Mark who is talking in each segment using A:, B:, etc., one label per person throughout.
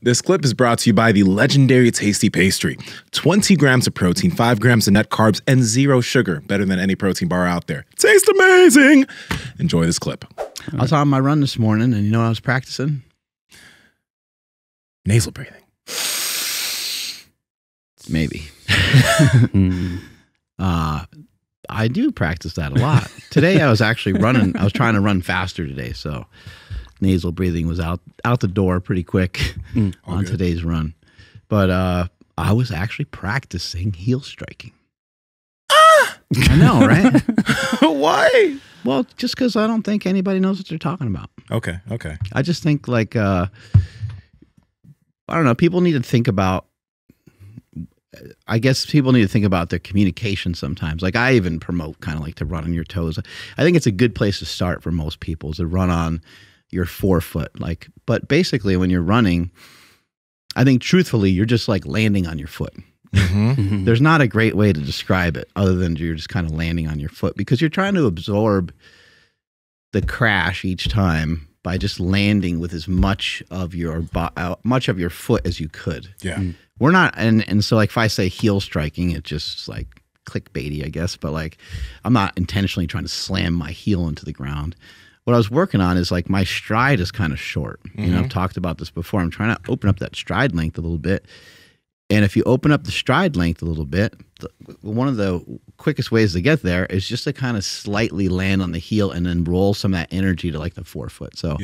A: This clip is brought to you by the legendary Tasty Pastry. 20 grams of protein, 5 grams of net carbs, and 0 sugar. Better than any protein bar out there. Tastes amazing. Enjoy this clip.
B: I was on my run this morning, and you know what I was practicing?
A: Nasal breathing.
B: Maybe. I do practice that a lot. Today I was actually running. I was trying to run faster today, so nasal breathing was out the door pretty quick on today's run. But I was actually practicing heel striking. I know, right?
A: Why?
B: Well, just because I don't think anybody knows what they're talking about.
A: Okay.
B: I just think like, I don't know, people need to think about, I guess people need to think about their communication sometimes. Like I even promote kind of like to run on your toes. I think it's a good place to start for most people is to run on your forefoot. Like, but basically when you're running, I think truthfully, you're just like landing on your foot. There's not a great way to describe it other than you're just kind of landing on your foot because you're trying to absorb the crash each time by just landing with as much of your foot as you could.
A: Yeah.
B: We're not, and so like if I say heel striking, it's just like clickbaity, I guess, but like I'm not intentionally trying to slam my heel into the ground. What I was working on is like my stride is kind of short. You know, I've talked about this before. I'm trying to open up that stride length a little bit. And if you open up the stride length a little bit, one of the quickest ways to get there is just to kind of slightly land on the heel and then roll some of that energy to like the forefoot. So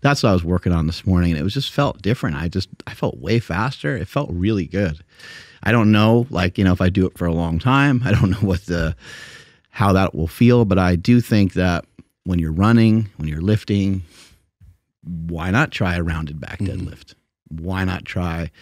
B: that's what I was working on this morning. And it was just felt different. I felt way faster. It felt really good. I don't know, like, you know, if I do it for a long time, I don't know how that will feel, but I do think that when you're running, when you're lifting, why not try a rounded back deadlift? Why not try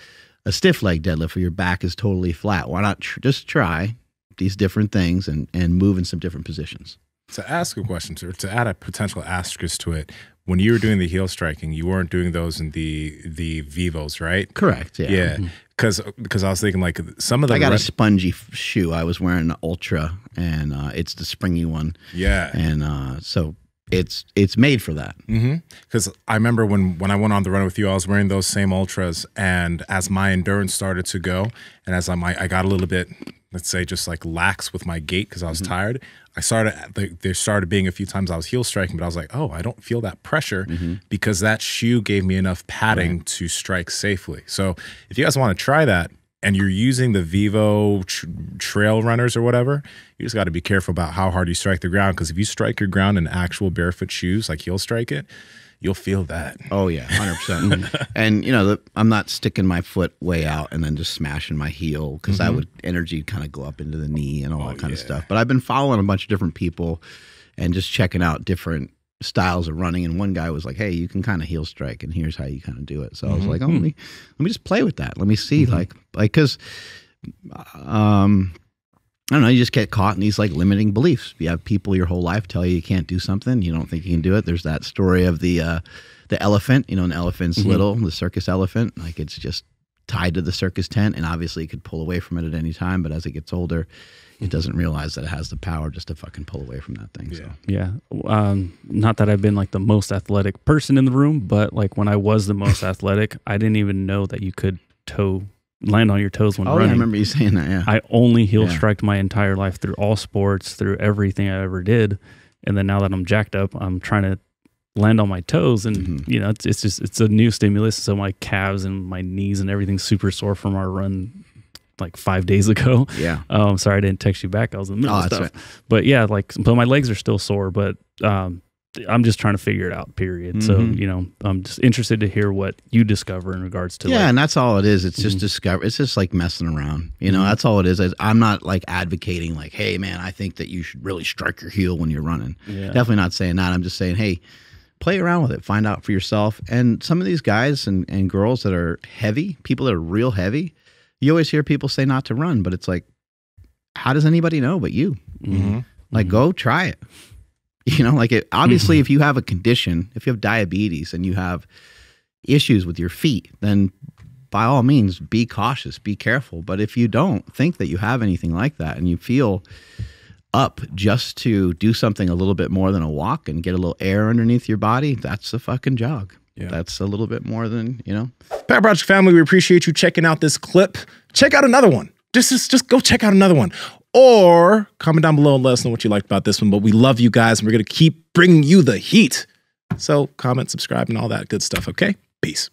B: a stiff leg deadlift where your back is totally flat? Why not just try these different things and move in some different positions?
A: To ask a question, to add a potential asterisk to it, when you were doing the heel striking, you weren't doing those in the Vivos, right?
B: Correct, yeah.
A: Yeah, because I was thinking like some of the—
B: I got a spongy shoe. I was wearing an Ultra, and it's the springy one.
A: Yeah.
B: And so it's made for that.
A: Because I remember when I went on the run with you, I was wearing those same Ultras, and as my endurance started to go, and as I got a little bit, let's say, just like lax with my gait because I was tired, there started being a few times I was heel striking, but I was like, oh, I don't feel that pressure because that shoe gave me enough padding to strike safely. So if you guys want to try that, and you're using the Vivo trail runners or whatever, you just got to be careful about how hard you strike the ground. Because if you strike your ground in actual barefoot shoes, like heel strike it, you'll feel that.
B: Oh yeah, 100%. And you know, I'm not sticking my foot way out and then just smashing my heel because that would energy kind of go up into the knee and all that kind of stuff. But I've been following a bunch of different people and just checking out different styles of running, and one guy was like, hey, you can kind of heel strike and here's how you kind of do it. So I was like, oh, let me just play with that. Let me see, like because I don't know, you just get caught in these like limiting beliefs. You have people your whole life tell you can't do something, you don't think you can do it. There's that story of the elephant, you know, an elephant's little, the circus elephant, like it's just tied to the circus tent, and obviously it could pull away from it at any time, but as it gets older, it doesn't realize that it has the power just to fucking pull away from that thing. So
C: yeah. Not that I've been like the most athletic person in the room, but like when I was the most athletic, I didn't even know that you could land on your toes when running.
B: I remember you saying that. Yeah,
C: I only heel striked my entire life through all sports, through everything I ever did, and then now that I'm jacked up, I'm trying to land on my toes, and you know, it's a new stimulus. So my calves and my knees and everything's super sore from our run like 5 days ago.
B: Yeah.
C: Sorry I didn't text you back. I was in the middle of stuff.
B: Right.
C: But yeah, like, but my legs are still sore, but I'm just trying to figure it out, period. So, you know, I'm just interested to hear what you discover in regards to
B: and that's all it is. It's just discover. It's just like messing around. You know, that's all it is. I'm not like advocating like, hey man, I think that you should really strike your heel when you're running. Definitely not saying that. I'm just saying, hey, play around with it, find out for yourself. And some of these guys and girls that are heavy, people that are real heavy, you always hear people say not to run, but it's like, how does anybody know but you? Like, go try it. You know, like obviously if you have a condition, if you have diabetes and you have issues with your feet, then by all means, be cautious, be careful. But if you don't think that you have anything like that and you feel up just to do something a little bit more than a walk and get a little air underneath your body, that's a fucking jog. That's a little bit more than, you know.
A: Power Project family, we appreciate you checking out this clip. Check out another one. Just go check out another one. Or comment down below and let us know what you liked about this one. But we love you guys, and we're going to keep bringing you the heat. So comment, subscribe, and all that good stuff, okay? Peace.